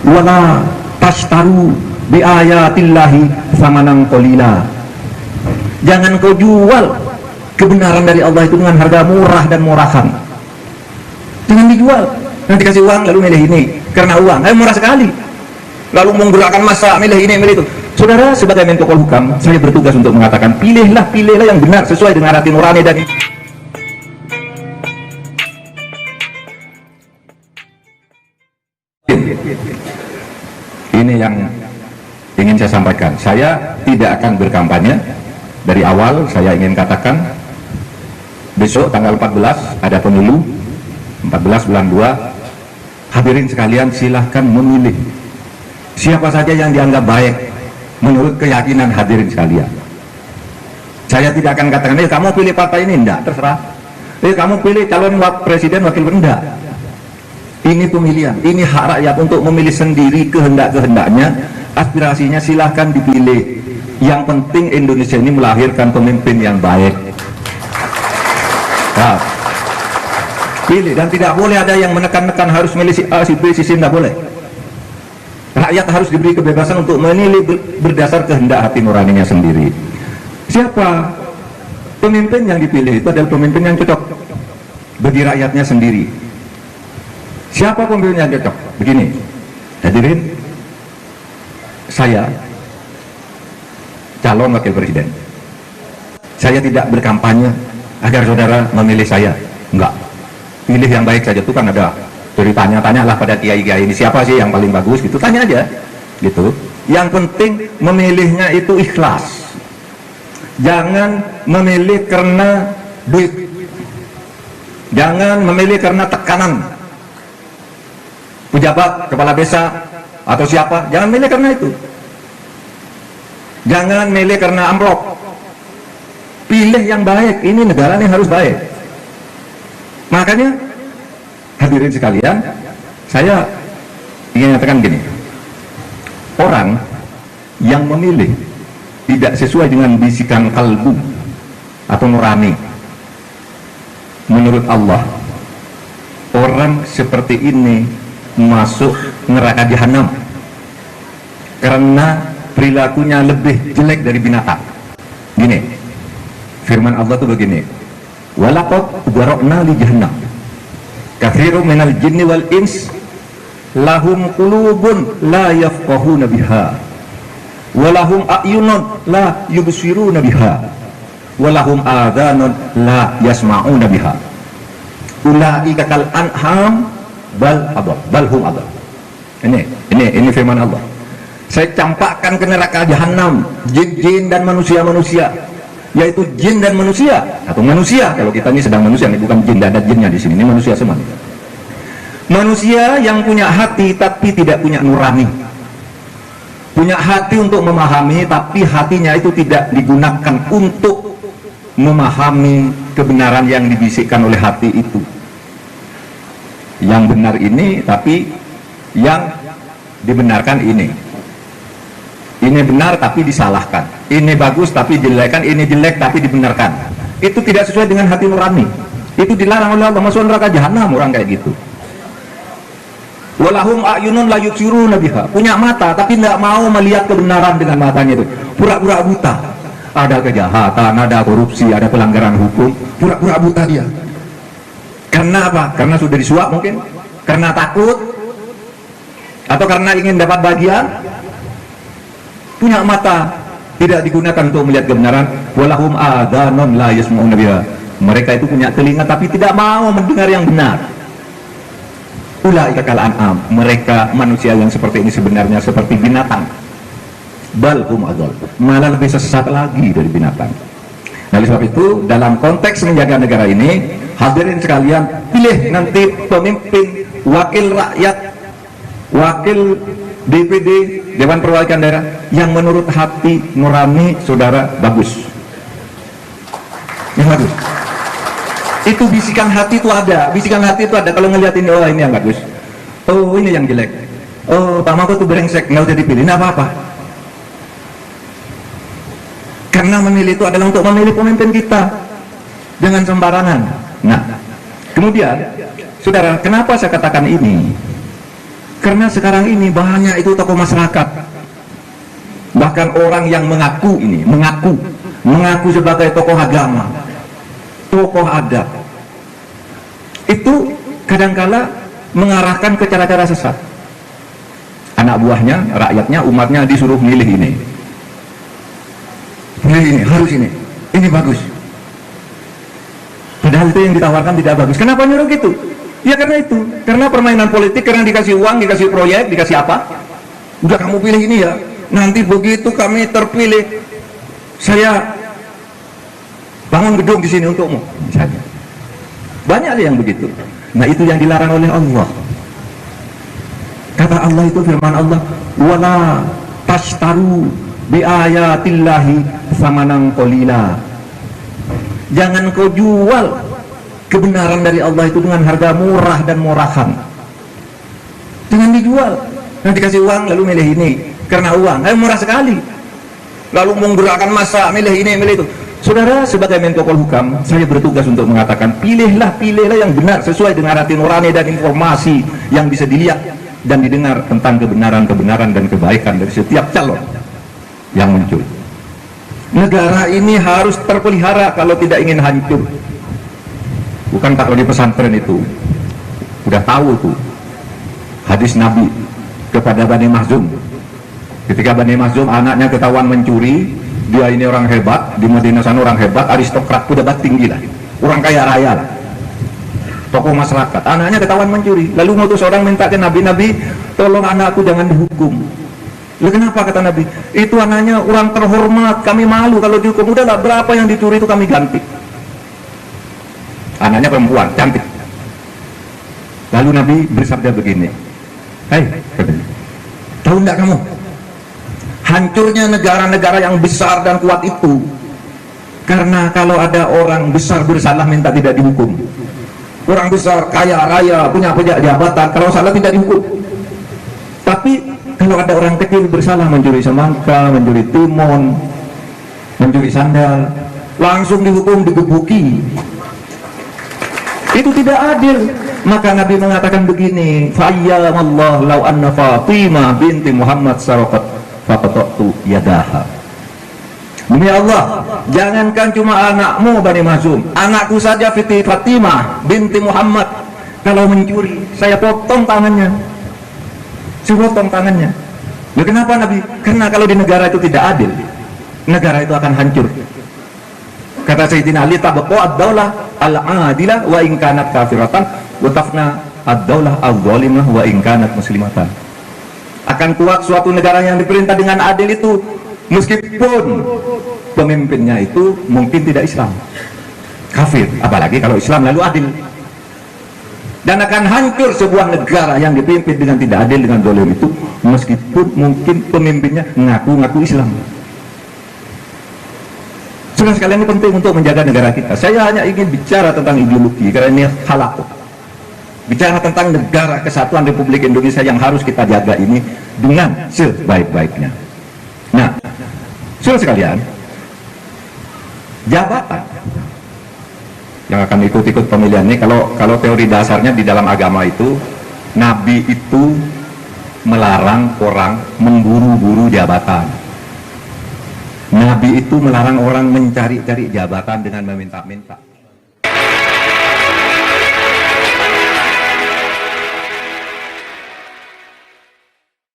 wala tashtaru bi ayatillahi samanan qalila. Jangan kau jual kebenaran dari Allah itu dengan harga murah dan murahan. Jangan dijual. Nanti kasih uang lalu milih ini karena uang. Murah sekali. Lalu menggerakkan massa milih ini milih itu. Saudara, sebagai Menko Polhukam, saya bertugas untuk mengatakan pilihlah yang benar sesuai dengan hati nurani dan ini yang ingin saya sampaikan. Saya tidak akan berkampanye. Dari awal saya ingin katakan besok tanggal 14 ada pemilu, 14 bulan 2. Hadirin sekalian, silahkan memilih siapa saja yang dianggap baik menurut keyakinan hadirin sekalian. Saya tidak akan katakan, kamu pilih partai ini, enggak, terserah. Kamu pilih calon presiden, wakil enggak. Ini pemilihan, ini hak rakyat untuk memilih sendiri kehendak-kehendaknya, aspirasinya silahkan dipilih. Yang penting Indonesia ini melahirkan pemimpin yang baik. Nah, pilih, dan tidak boleh ada yang menekan-nekan harus milih si A, si B, si C, tidak boleh. Rakyat harus diberi kebebasan untuk memilih berdasar kehendak hati nuraninya sendiri. Siapa pemimpin yang dipilih itu adalah pemimpin yang cocok bagi rakyatnya sendiri. Siapa pemimpin yang cocok? Begini, hadirin, saya calon wakil presiden. Saya tidak berkampanye agar saudara memilih saya, enggak. Pilih yang baik saja. Itu kan ada ceritanya, tanyalah pada kiai-kiai ini siapa sih yang paling bagus gitu, tanya aja gitu. Yang penting memilihnya itu ikhlas. Jangan memilih karena duit, jangan memilih karena tekanan pejabat, kepala desa atau siapa, jangan milih karena itu. Jangan milih karena amplop. Pilih yang baik. Ini negara ini harus baik. Makanya hadirin sekalian, saya ingin katakan gini, orang yang memilih tidak sesuai dengan bisikan kalbu atau nurani, menurut Allah orang seperti ini masuk neraka jahanam karena perilakunya lebih jelek dari binatang. Gini, firman Allah itu begini, walaqad zara'na li jahannam katsirun minal jinni wal ins lahum qulubun la yafqahuna biha wa lahum a'yunun la yubsiruna biha wa lahum adhanun la yasma'una biha ulaika kal an'am bal hum adall. Ini firman Allah. Saya campakkan ke neraka jahanam jin dan manusia-manusia, yaitu jin dan manusia atau manusia. Kalau kita ini sedang manusia, ini bukan jin, ada jinnya di sini. Ini manusia semua. Manusia yang punya hati tapi tidak punya nurani. Punya hati untuk memahami tapi hatinya itu tidak digunakan untuk memahami kebenaran yang dibisikkan oleh hati itu. Yang benar ini tapi yang dibenarkan ini. Ini benar tapi disalahkan, ini bagus tapi dijelekan, ini jelek tapi dibenarkan. Itu tidak sesuai dengan hati nurani. Itu dilarang oleh Allah, masuk neraka jahanam orang kayak gitu. Walahum a'yunun la yubsiruna biha, punya mata tapi tidak mau melihat kebenaran dengan matanya itu. Pura-pura buta. Ada kejahatan, ada korupsi, ada pelanggaran hukum, pura-pura buta dia. Karena apa? Karena sudah disuap mungkin, karena takut, atau karena ingin dapat bagian. Punya mata tidak digunakan untuk melihat kebenaran. Walahum adhanun la yasma'una biha, mereka itu punya telinga tapi tidak mau mendengar yang benar. Ulaika kal an'am, mereka manusia yang seperti ini sebenarnya seperti binatang. Bal hum adall, malah lebih sesat lagi dari binatang. Nah, oleh sebab itu dalam konteks menjaga negara ini, hadirin sekalian, pilih nanti pemimpin, wakil rakyat, wakil DPD, Dewan Perwakilan Daerah yang menurut hati nurani saudara bagus. Yang bagus. Itu bisikan hati itu ada, bisikan hati itu ada. Kalau ngelihat ini, oh ini yang bagus, oh ini yang jelek, oh Pak Mahfud itu brengsek, nggak usah dipilih, nggak apa-apa. Karena memilih itu adalah untuk memilih pemimpin kita, jangan sembarangan. Nah, kemudian, saudara, kenapa saya katakan ini? Karena sekarang ini banyak itu tokoh masyarakat, bahkan orang yang mengaku sebagai tokoh agama, tokoh adat, itu kadangkala mengarahkan ke cara-cara sesat. Anak buahnya, rakyatnya, umatnya disuruh milih ini, harus ini bagus. Padahal itu yang ditawarkan tidak bagus. Kenapa nyuruh gitu? Ya karena itu, karena permainan politik, karena dikasih uang, dikasih proyek, dikasih apa? Udah kamu pilih ini ya, nanti begitu kami terpilih, saya bangun gedung di sini untukmu, misalnya. Banyak yang begitu. Nah itu yang dilarang oleh Allah. Kata Allah itu firman Allah, wala tashtaru bi ayatillahi samanan qalila. Jangan kau jual kebenaran dari Allah itu dengan harga murah dan murahan. Jangan dijual. Nanti kasih uang lalu milih ini karena uang, murah sekali. Lalu menggerakkan massa, milih ini, milih itu. Saudara, sebagai Menko Polhukam, saya bertugas untuk mengatakan pilihlah yang benar sesuai dengan hati nurani dan informasi yang bisa dilihat dan didengar tentang kebenaran dan kebaikan dari setiap calon yang muncul. Negara ini harus terpelihara kalau tidak ingin hancur. Bukan tak di pesantren itu udah tahu tuh hadis Nabi kepada Bani Makhzum. Ketika Bani Makhzum anaknya ketahuan mencuri, dia ini orang hebat di Madinah sana, orang hebat, aristokrat, pejabat tinggi lah, orang kaya raya lah, tokoh masyarakat. Anaknya ketahuan mencuri, lalu ngutus orang minta ke Nabi, tolong anakku jangan dihukum. Lalu kenapa kata Nabi? Itu anaknya orang terhormat, kami malu kalau dihukum. Udahlah, berapa yang dicuri itu kami ganti. Anaknya perempuan, cantik. Lalu Nabi bersabda begini, tahu enggak kamu hancurnya negara-negara yang besar dan kuat itu karena kalau ada orang besar bersalah minta tidak dihukum. Orang besar kaya raya punya jabatan, kalau salah tidak dihukum. Tapi kalau ada orang kecil bersalah mencuri semangka, mencuri timun, mencuri sandal, langsung dihukum, digebuki. Itu tidak adil. Maka Nabi mengatakan begini, fa'ayyamallah law anna Fatimah binti Muhammad saraqat faqattu yadaha. Demi Allah, jangankan cuma anakmu Bani Makhzum, anakku saja Fatimah binti Muhammad kalau mencuri, saya potong tangannya. Saya potong tangannya. Loh, kenapa Nabi? Karena kalau di negara itu tidak adil, negara itu akan hancur. Kata Sayyidina Ali, tabaqqa ad-daulah al-adilah wa in kanat kafiratan wa tafna ad-daulah al-zalimah wa in kanat muslimatan. Akan kuat suatu negara yang diperintah dengan adil itu meskipun pemimpinnya itu mungkin tidak Islam, kafir, apalagi kalau Islam lalu adil. Dan akan hancur sebuah negara yang dipimpin dengan tidak adil, dengan zalim itu meskipun mungkin pemimpinnya ngaku-ngaku Islam. Saudara sekalian, ini penting untuk menjaga negara kita. Saya hanya ingin bicara tentang ideologi karena ini halal. Bicara tentang negara kesatuan Republik Indonesia yang harus kita jaga ini dengan sebaik-baiknya. Nah, saudara sekalian, jabatan yang akan ikut-ikut pemilihan ini, kalau teori dasarnya di dalam agama itu, Nabi itu melarang orang memburu-buru jabatan. Nabi itu melarang orang mencari-cari jabatan dengan meminta-minta.